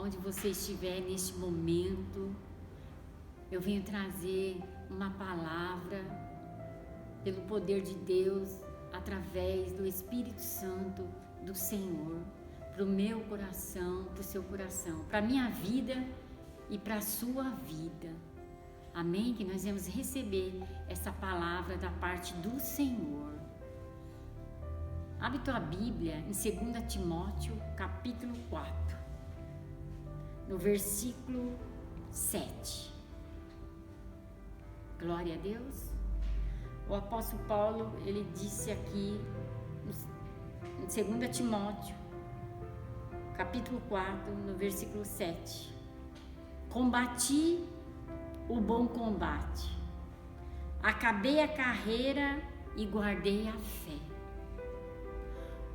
onde você estiver neste momento, eu venho trazer uma palavra pelo poder de Deus, através do Espírito Santo do Senhor, para o meu coração, para o seu coração, para a minha vida e para a sua vida. Amém? Que nós vamos receber essa palavra da parte do Senhor. Abre tua Bíblia em 2 Timóteo, capítulo 4, no versículo 7. Glória a Deus. O apóstolo Paulo, ele disse aqui em 2 Timóteo, capítulo 4, no versículo 7. Combati o bom combate, acabei a carreira e guardei a fé.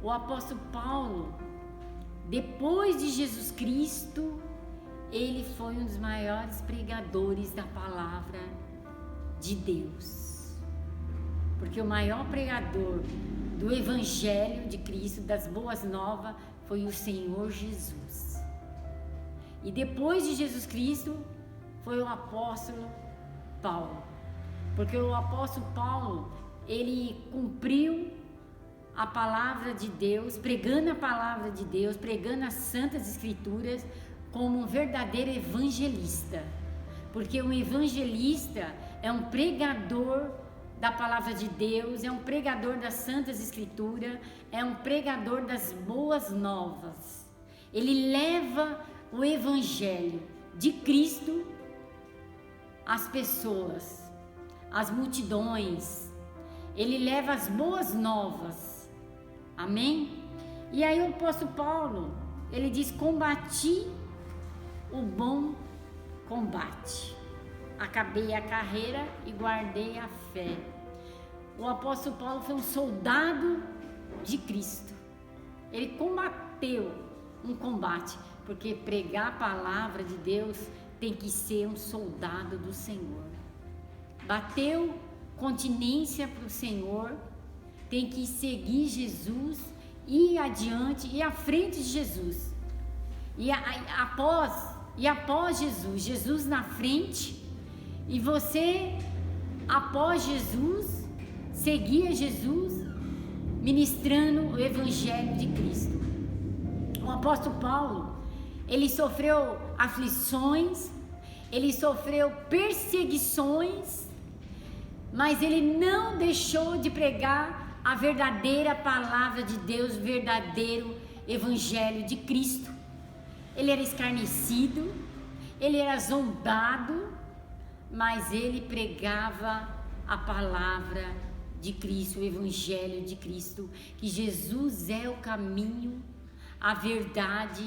O apóstolo Paulo, depois de Jesus Cristo, ele foi um dos maiores pregadores da palavra de Deus. Porque o maior pregador do Evangelho de Cristo, das boas novas, foi o Senhor Jesus. E depois de Jesus Cristo, foi o apóstolo Paulo. Porque o apóstolo Paulo, ele cumpriu a palavra de Deus, pregando a palavra de Deus, pregando as Santas Escrituras, como um verdadeiro evangelista. Porque um evangelista é um pregador da palavra de Deus, é um pregador das Santas Escrituras, é um pregador das boas novas. Ele leva o Evangelho de Cristo às pessoas, às multidões. Ele leva as boas novas. Amém? E aí o apóstolo Paulo, ele diz: combati o bom combate, acabei a carreira e guardei a fé. O apóstolo Paulo foi um soldado de Cristo. Ele combateu um combate, porque pregar a palavra de Deus tem que ser um soldado do Senhor. Bateu continência para o Senhor, tem que seguir Jesus, ir adiante e à frente de Jesus. E após Jesus na frente, e você, após Jesus, seguia Jesus, ministrando o Evangelho de Cristo. O apóstolo Paulo, ele sofreu aflições, ele sofreu perseguições, mas ele não deixou de pregar a verdadeira palavra de Deus, o verdadeiro Evangelho de Cristo. Ele era escarnecido, ele era zombado, mas ele pregava a palavra de Cristo, o Evangelho de Cristo, que Jesus é o caminho, a verdade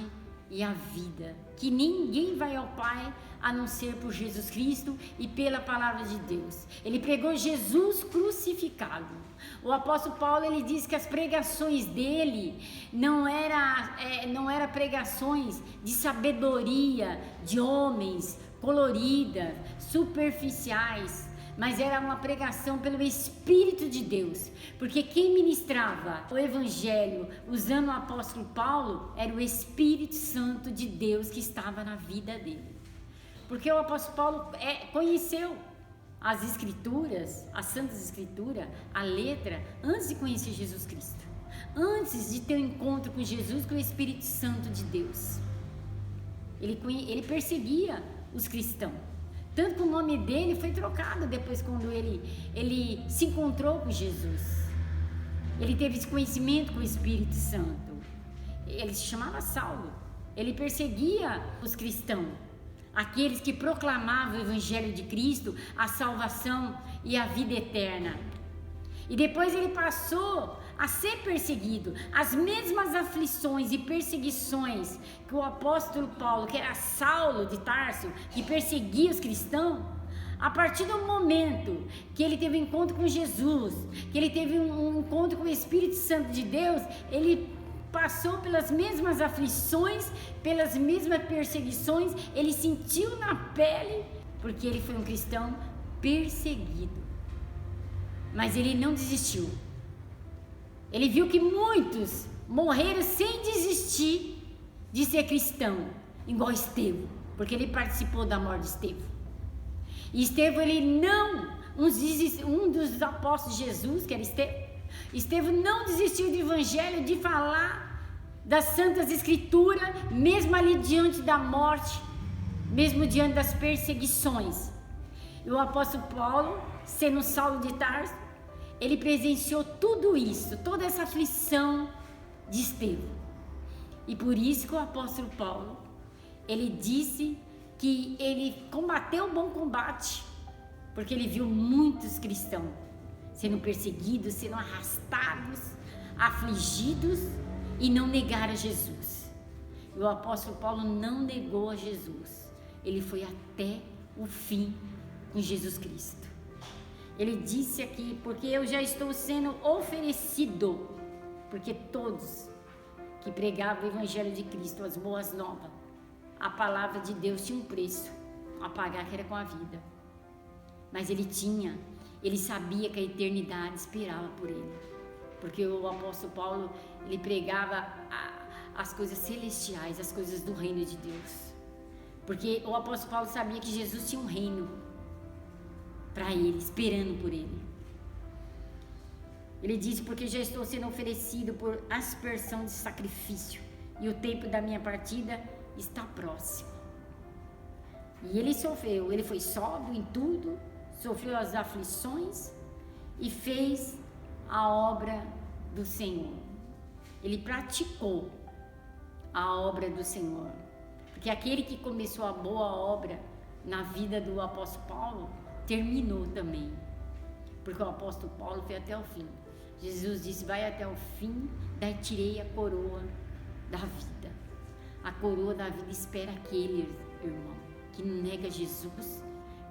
e a vida, que ninguém vai ao Pai a não ser por Jesus Cristo e pela palavra de Deus. Ele pregou Jesus crucificado. O apóstolo Paulo, ele diz que as pregações dele não era pregações de sabedoria de homens, coloridas, superficiais, mas era uma pregação pelo Espírito de Deus, porque quem ministrava o Evangelho usando o apóstolo Paulo era o Espírito Santo de Deus que estava na vida dele. Porque o apóstolo Paulo conheceu as Escrituras, as Santas Escrituras, a letra, antes de conhecer Jesus Cristo, antes de ter um encontro com Jesus, com o Espírito Santo de Deus. Ele perseguia os cristãos. Tanto que o nome dele foi trocado depois, quando ele se encontrou com Jesus. Ele teve esse conhecimento com o Espírito Santo. Ele se chamava Saulo. Ele perseguia os cristãos, aqueles que proclamavam o Evangelho de Cristo, a salvação e a vida eterna. E depois ele passou a ser perseguido. As mesmas aflições e perseguições que o apóstolo Paulo, que era Saulo de Tarso, que perseguia os cristãos, a partir do momento que ele teve um encontro com Jesus, que ele teve um encontro com o Espírito Santo de Deus, ele passou pelas mesmas aflições, pelas mesmas perseguições, ele sentiu na pele, porque ele foi um cristão perseguido. Mas ele não desistiu. Ele viu que muitos morreram sem desistir de ser cristão. igual Estevão, porque ele participou da morte de Estevão. E Estevão, ele não, um dos apóstolos de Jesus, que era Estevão não desistiu do evangelho, de falar das santas escrituras, mesmo ali diante da morte, mesmo diante das perseguições. E o apóstolo Paulo, sendo Saulo de Tarso, ele presenciou tudo isso, toda essa aflição de Estevão. E por isso que o apóstolo Paulo, ele disse que ele combateu o bom combate, porque ele viu muitos cristãos sendo perseguidos, sendo arrastados, afligidos e não negaram a Jesus. E o apóstolo Paulo não negou a Jesus, ele foi até o fim com Jesus Cristo. Ele disse aqui, porque eu já estou sendo oferecido, porque todos que pregavam o evangelho de Cristo, as boas novas, a palavra de Deus tinha um preço a pagar, que era com a vida. Mas ele sabia que a eternidade esperava por ele, porque o apóstolo Paulo, ele pregava as coisas celestiais, as coisas do reino de Deus, porque o apóstolo Paulo sabia que Jesus tinha um reino para ele, esperando por ele. Ele disse, porque já estou sendo oferecido por aspersão de sacrifício, e o tempo da minha partida está próximo. E ele sofreu, ele foi sóbrio em tudo, sofreu as aflições e fez a obra do Senhor. Ele praticou a obra do Senhor, porque aquele que começou a boa obra na vida do apóstolo Paulo, terminou também, porque o apóstolo Paulo foi até o fim. Jesus disse, vai até o fim, daí tirei a coroa da vida. A coroa da vida espera aquele irmão que não nega Jesus,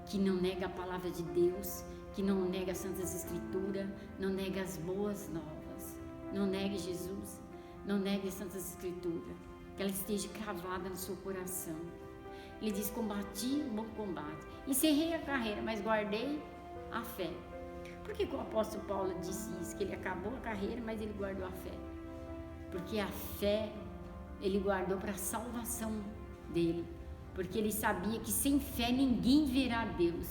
que não nega a palavra de Deus, que não nega as santas escrituras, não nega as boas novas, não nega Jesus, não nega as santas escrituras, que ela esteja cravada no seu coração. Ele diz, combati o bom combate, encerrei a carreira, mas guardei a fé. Por que o apóstolo Paulo disse isso? Que ele acabou a carreira, mas ele guardou a fé. Porque a fé ele guardou para a salvação dele. Porque ele sabia que sem fé ninguém verá Deus.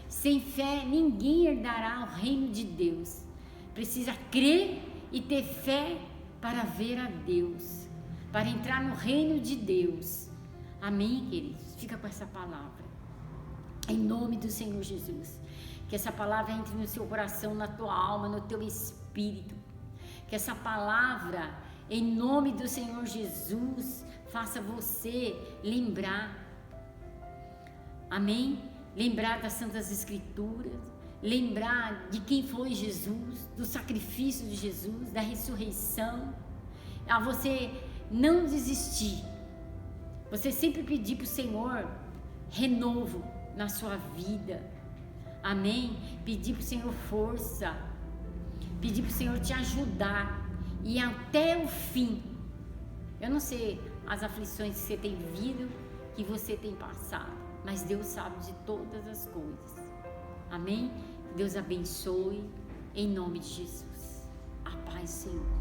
Sem fé ninguém herdará o reino de Deus. Precisa crer e ter fé para ver a Deus, para entrar no reino de Deus. Amém, queridos? Fica com essa palavra. Em nome do Senhor Jesus. Que essa palavra entre no seu coração, na tua alma, no teu espírito. Que essa palavra, em nome do Senhor Jesus, faça você lembrar. Amém? Lembrar das Santas Escrituras. Lembrar de quem foi Jesus, do sacrifício de Jesus, da ressurreição. A você não desistir. Você sempre pedir para o Senhor renovo na sua vida. Amém? Pedir para o Senhor força. Pedir para o Senhor te ajudar. E até o fim. Eu não sei as aflições que você tem vivido, que você tem passado. Mas Deus sabe de todas as coisas. Amém? Deus abençoe. Em nome de Jesus. A paz, Senhor.